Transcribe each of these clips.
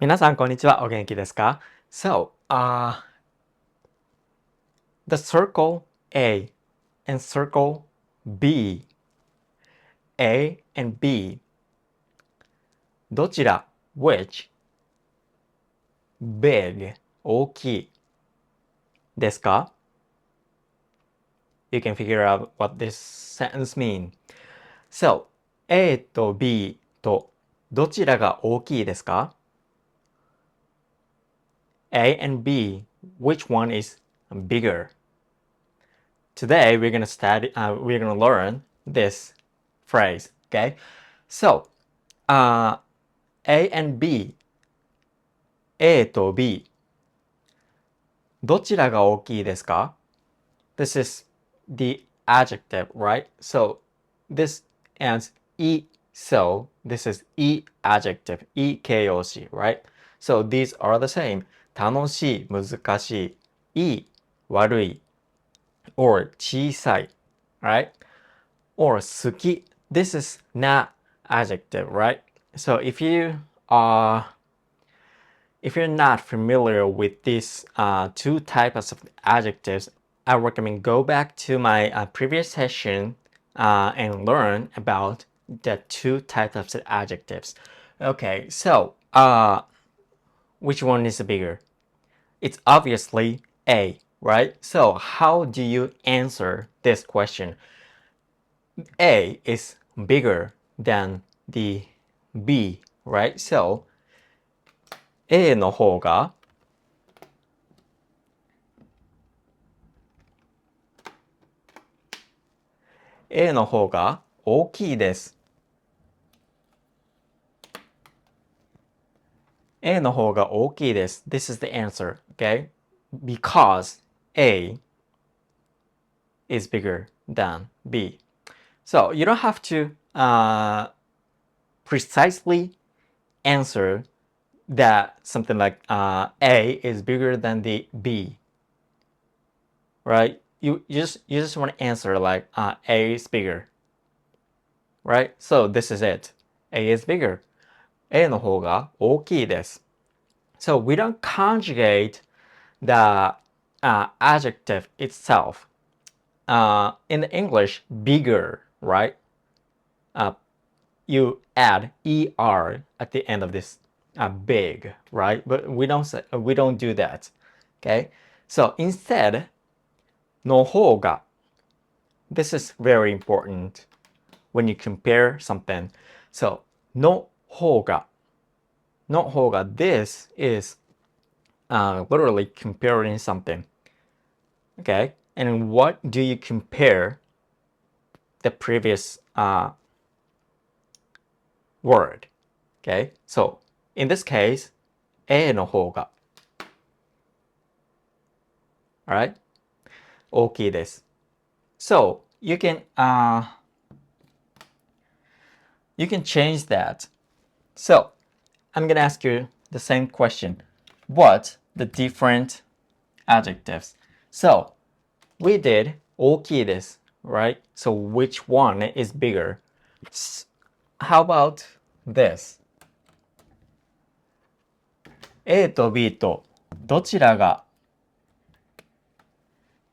皆さん、こんにちは。お元気ですか？ So, the circle A and circle B. A and B. どちら which big 大きいですか? You can figure out what this sentence means. So, A と B とどちらが大きいですか? A and B, which one is bigger? Today we're gonna we're gonna learn this phrase, okay? So, A and B, A と B, どちらが大きいですか? This is the adjective, right? So, this ends E, so this is E adjective, EKOC, right? So, these are the same. 楽しい、難しい、いい、悪い、or 小さい, right? Or 好き. This is not adjective, right? So if you're not familiar with these two types of adjectives, I recommend go back to my previous session and learn about the two types of adjectives. Okay, so which one is bigger? It's obviously A, right? So how do you answer this question? A is bigger than the B, right? So, A の方が大きいです。A の方が大きいです。This is the answer, okay? Because A is bigger than B. So, you don't have to precisely answer that something like A is bigger than the B, right? You just want to answer like A is bigger, right? So this is it. A is bigger. A の方が大きいです。So we don't conjugate the adjective itself. In English, bigger, right? You add er at the end of this big, right? But we don't do that. Okay? So instead, の方が. This is very important when you compare something. So, の方が. の方が. This is literally comparing something. Okay? And what do you compare the previous word? Okay? So, in this case, の方が. Alright? 大きいです. So, you can change that. So, I'm gonna ask you the same question. What the different adjectives? So, we did 大きいです, right? So, which one is bigger? How about this? A と B とどちらが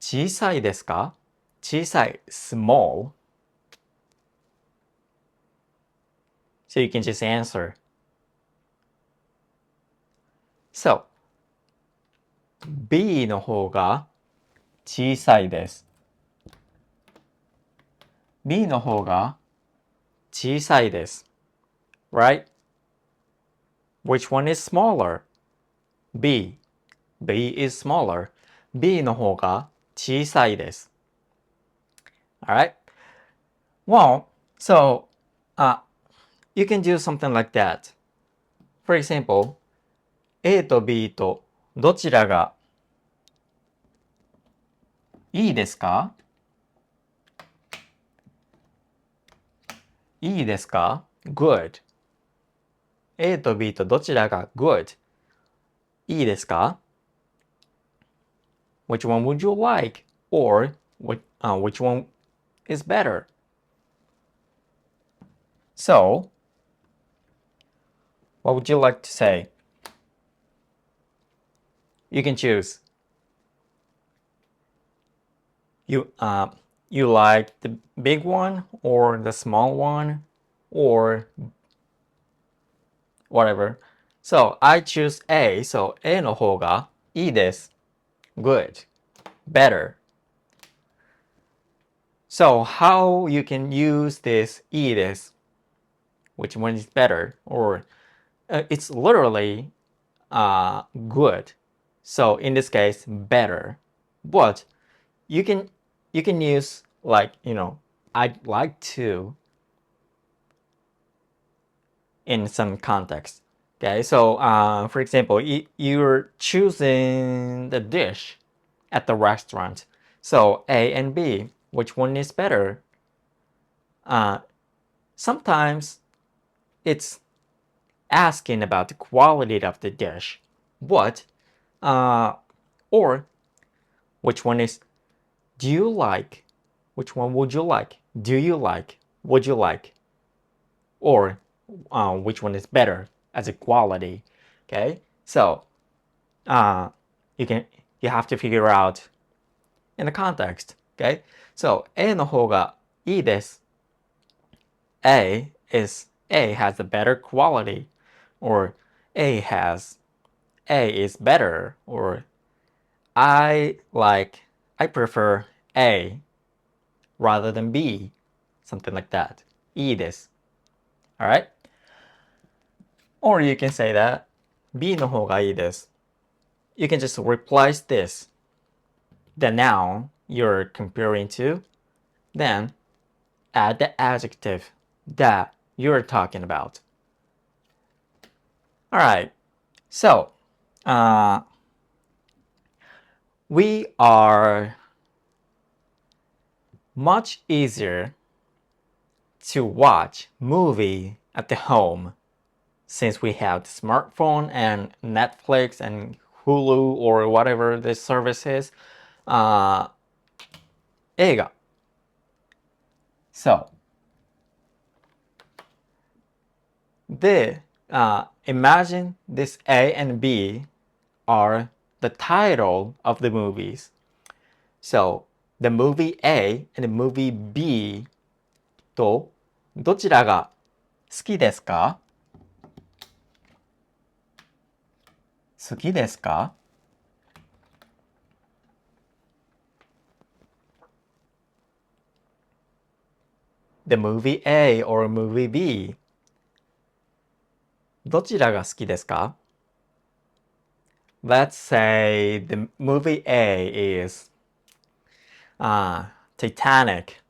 小さいですか? 小さい small. So you can just answer. So, B の方が小さいです。B の方が小さいです。Right? Which one is smaller? B. B is smaller. B の方が小さいです。Alright? Well, so you can do something like that. For example, A と B とどちらがいいですか? いいですか? Good. A と B とどちらが good? いいですか? Which one would you like? Or which one is better? So, what would you like to say? You can choose. You like the big one or the small one or whatever. So I choose A. So A の方がいいです。Good. Better. So how you can use this いいです which one is better, or it's literally good. So in this case, better. But you can use like, I'd like to in some context. Okay, so for example, you're choosing the dish at the restaurant. So A and B, which one is better? Sometimes it's asking about the quality of the dish. What? Or which one is, do you like? Which one would you like? Do you like? Would you like? Or which one is better as a quality? Okay, so you have to figure out in the context. Okay, so A の方がいいです。A has a better quality, or A is better, or I prefer A rather than B, something like that. いいです。Alright? Or you can say that B の方がいいです。You can just replace this, the noun you're comparing to, then add the adjective that you're talking about. Alright, so we are much easier to watch movie at the home since we have the smartphone and Netflix and Hulu or whatever the service is. 映画 So imagine this A and B are the title of the movies. So the movie A and the movie B とどちらが好きですか？好きですか？ The movie A or movie B どちらが好きですか？ Let's say the movie A is Titanic,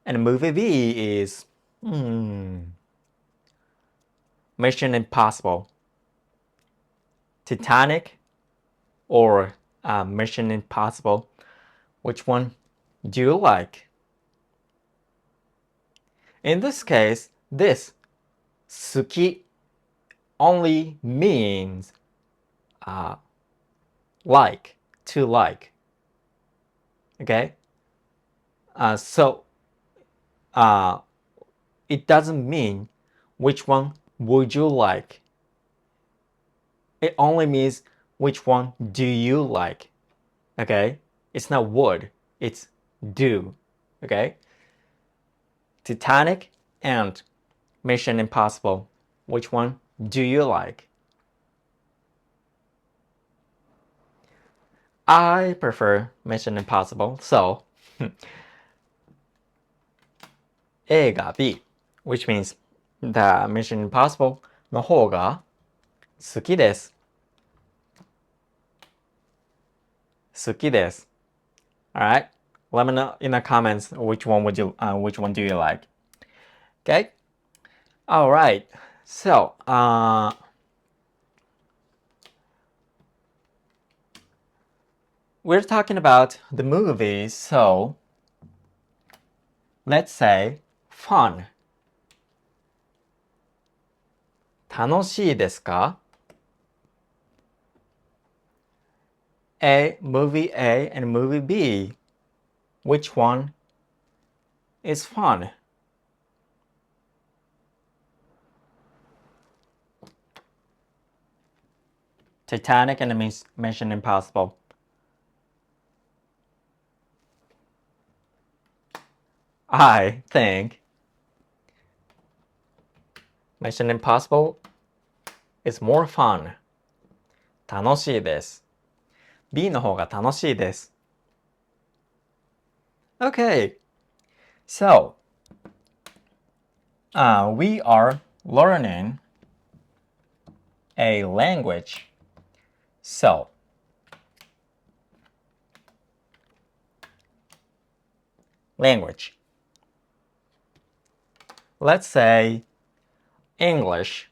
and movie B is Mission Impossible. Titanic or Mission Impossible, which one do you like? In this case, this 好き only means like, to like. Okay? So it doesn't mean which one would you like. It only means which one do you like. Okay? It's not would, it's do. Okay? Titanic and Mission Impossible. Which one do you like? I prefer Mission Impossible, so A が B, which means the Mission Impossible の方が好きです。好きです。Alright? Let me know in the comments which one do you like? Okay? Alright. So, we're talking about the movies, so let's say fun. 楽しいですか？ movie A and movie B. Which one is fun? Titanic and Mission Impossible. I think Mission Impossible is more fun. 楽しいです。B の方が楽しいです。Okay, so we are learning a language. So, language. Let's say English.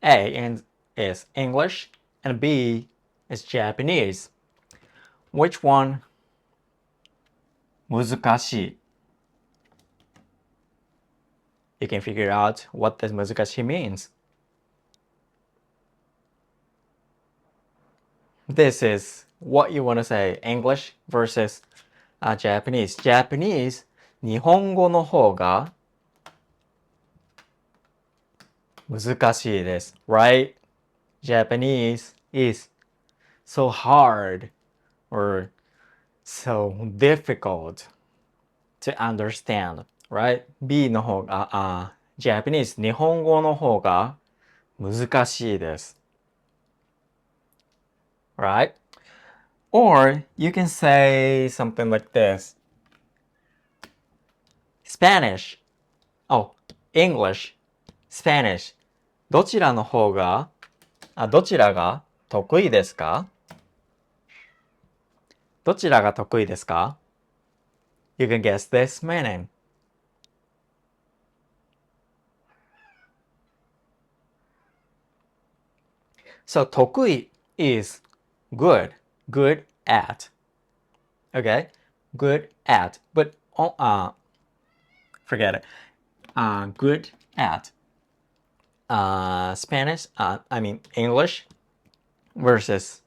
A is English and B is Japanese. Which one? 難しい. You can figure out what this 難しい means. This is what you want to say, English versus Japanese. Japanese, 日本語の方が難しいです。Right? Japanese is so hard or so difficult to understand. Right? B の方が、Japanese、日本語の方が難しいです。Right? Or you can say something like this. Spanish. Oh, English. Spanish. どちらが得意ですか？どちらが得意ですか？ You can guess this meaning. So 得意 is good at. Okay? Good at. But forget it. Good at. Spanish, English versus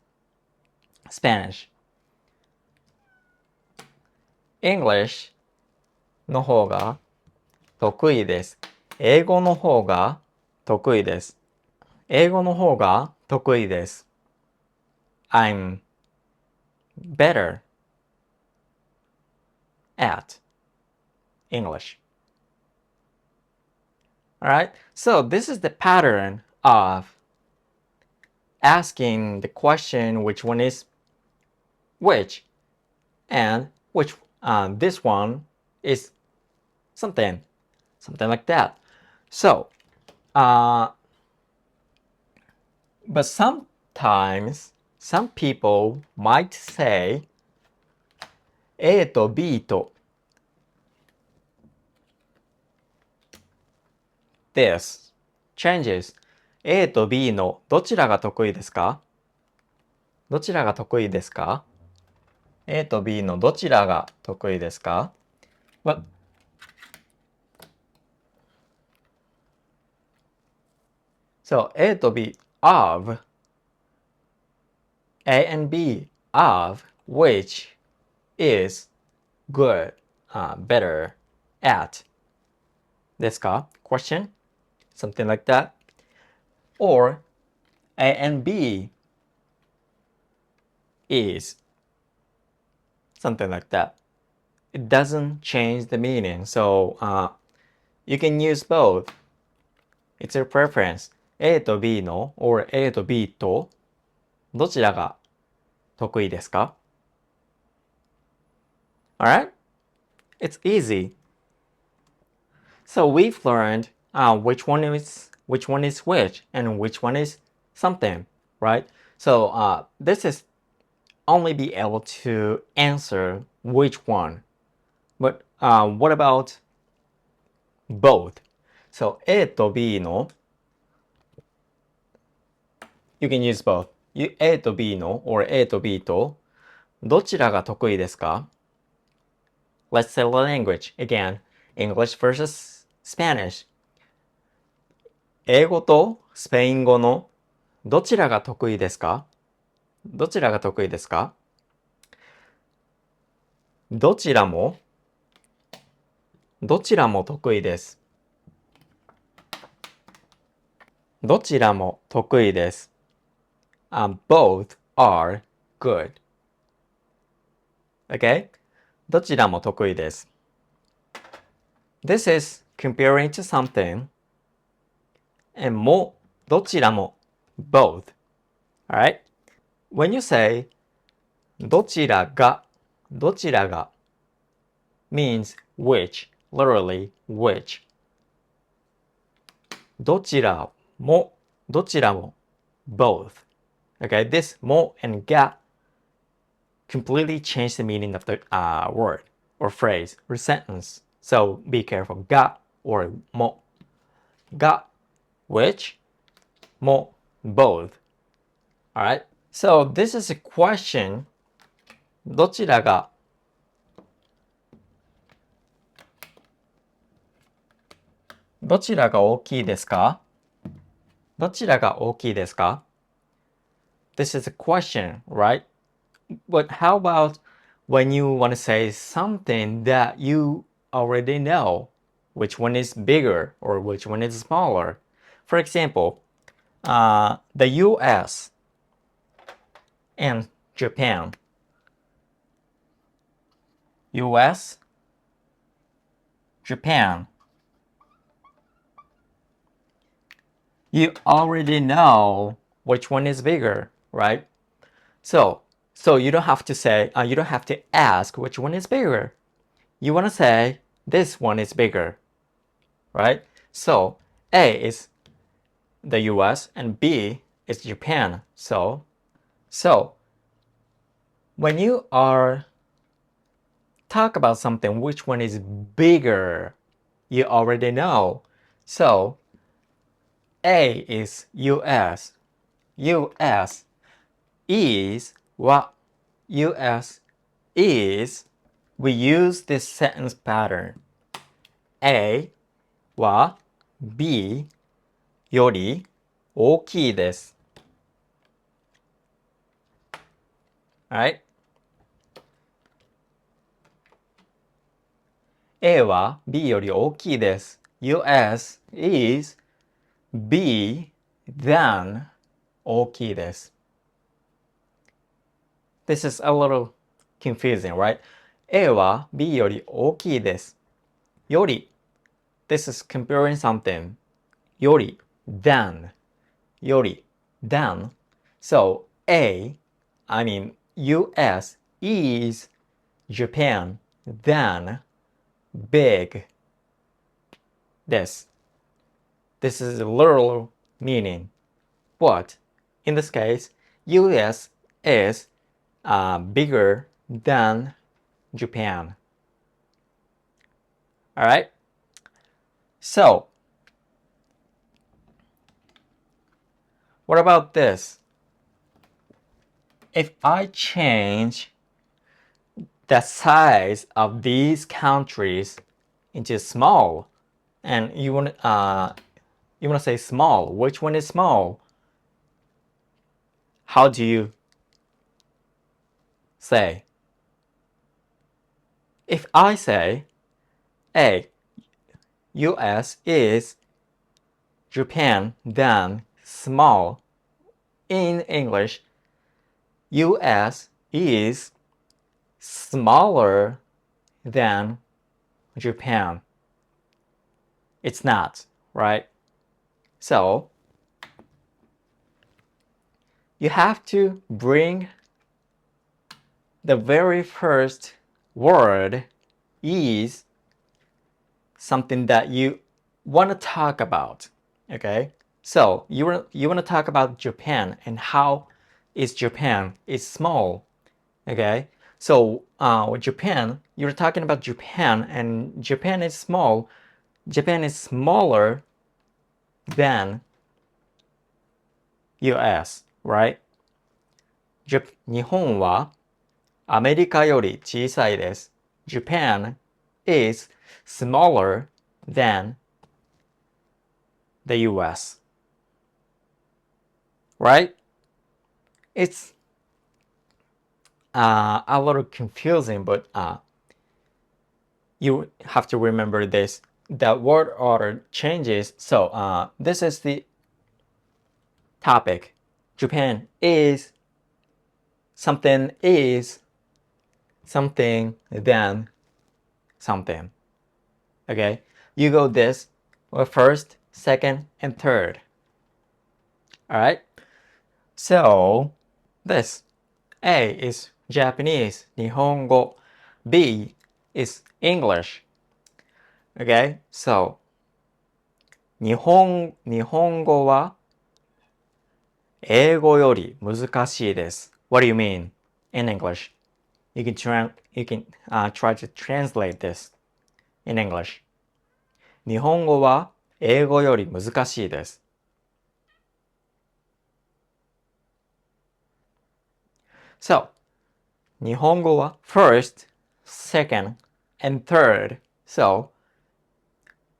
Spanish. English の方が得意です。英語の方が得意です。英語の方が得意です。I'm better at English. Alright, so this is the pattern of asking the question which one is which and which this one is something like that. So but sometimes some people might say A と B と this changes. A と B のどちらが得意ですか？どちらが得意ですか？ A と B のどちらが得意ですか？ Well, so A と B of A and B of which is good, better at ですか？ Question? Something like that. Or A and B is something like that. It doesn't change the meaning. So you can use both. It's your preference. A と B の or A と B とどちらが得意ですか？ Alright? It's easy. So we've learned which one is which and which one is something, right? So this is only be able to answer which one. But what about both? So A と B の You can use both. A と B の or A と B とどちらが得意ですか？ Let's say the language. Again, English versus Spanish. 英語とスペイン語のどちらが得意ですか？どちらが得意ですか？どちらも得意です。どちらも得意です。both are good. Okay? どちらも得意です。This is comparing to something, and も、どちらも both. Alright? When you say どちらが means which, literally which. どちらも both. Okay, this も and が completely change the meaning of the word or phrase or sentence. So be careful. が or も。が which, も both. Alright? So this is a question. どちらが大きいですか？どちらが大きいですか？ This is a question, right? But how about when you want to say something that you already know? Which one is bigger or which one is smaller? For example, the US and Japan. US, Japan. You already know which one is bigger, right? So you don't have to say, you don't have to ask which one is bigger. You want to say this one is bigger, right? So A is the US and B is Japan. So when you are talk about something, which one is bigger, you already know. So A is US. US is what? US is, we use this sentence pattern. A は B より大きいです。Alright? A は B より大きいです。US is B than 大きいです。This is a little confusing, right? A は B より大きいです。より This is comparing something. より than より than. So A, I mean US is Japan than big. This is a literal meaning. But in this case, US is bigger than Japan. Alright? So, what about this? If I change the size of these countries into small, and you want to say small, which one is small? How do you say? If I say A, US is Japan than small, in English, US is smaller than Japan. It's not, right? So you have to bring the very first word is something that you want to talk about. Okay? So you want to talk about Japan and how is Japan is small. Okay? So with Japan, you're talking about Japan and Japan is small. Japan is smaller than US, right? 日本はアメリカより小さいです。Japan is smaller than the US. Right? It's a little confusing, but you have to remember this. The word order changes. So this is the topic. Japan is something then something. Okay? You go this first, second, and third. Alright? So, this A is Japanese, nihongo. B is English. Okay? So, 日本語は英語より難しいです。What do you mean in English? You can try to translate this in English. 日本語は英語より難しいです。So, 日本語は first, second, and third. So,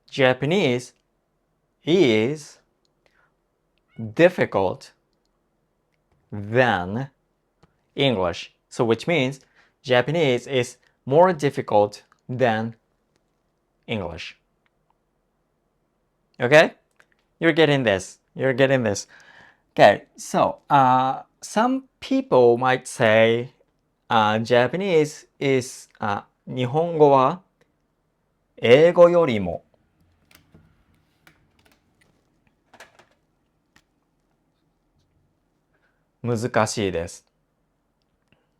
Japanese is difficult than English. So which means Japanese is more difficult than English. Okay? You're getting this. You're getting this. Okay, so some people might say Japanese is 日本語は英語よりも難しいです。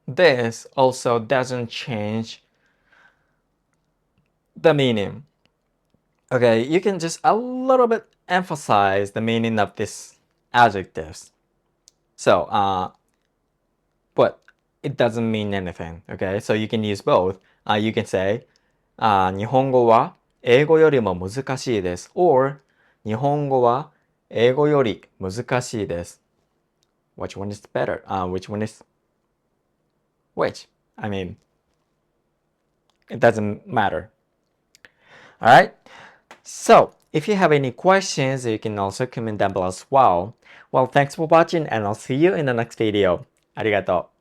This also doesn't change the meaning. Okay, you can just a little bit emphasize the meaning of this adjectives. So, but it doesn't mean anything. Okay, so you can use both. You can say, 日本語は英語よりも難しいです。or 日本語は英語より難しいです。Which one is better? Which one is which? I mean, it doesn't matter. Alright? So, if you have any questions, you can also comment down below as well. Well, thanks for watching and I'll see you in the next video. ありがとう。